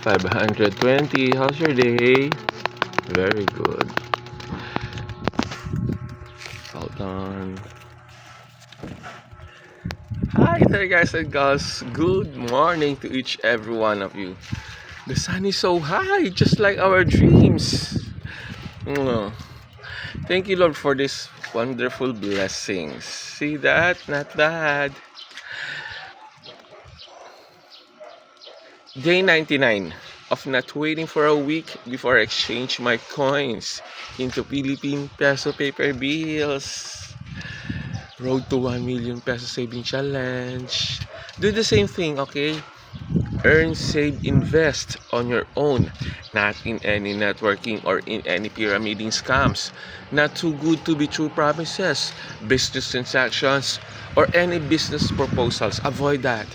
520. How's your day? Very good. Hold on. Hi there, guys and girls. Good morning to each every one of you. The sun is so high, just like our dreams. Mm. Thank you, Lord, for this wonderful blessings. See that? Not bad. Day 99 of not waiting for a week before I exchange my coins into Philippine peso paper bills. Road to 1 million peso saving challenge. Do the same thing, okay? Earn, save, invest on your own, not in any networking or in any pyramiding scams. Not too good to be true promises, business transactions, or any business proposals. Avoid that.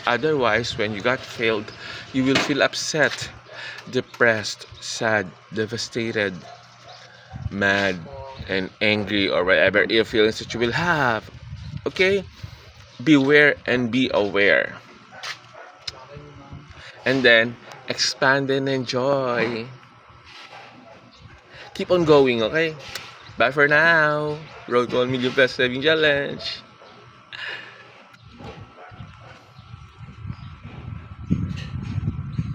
Otherwise, when you got failed, you will feel upset, depressed, sad, devastated, mad, and angry, or whatever ill feelings that you will have. Okay? Beware and be aware. And then, expand and enjoy. Keep on going, okay? Bye for now. Road to 1 million plus saving challenge.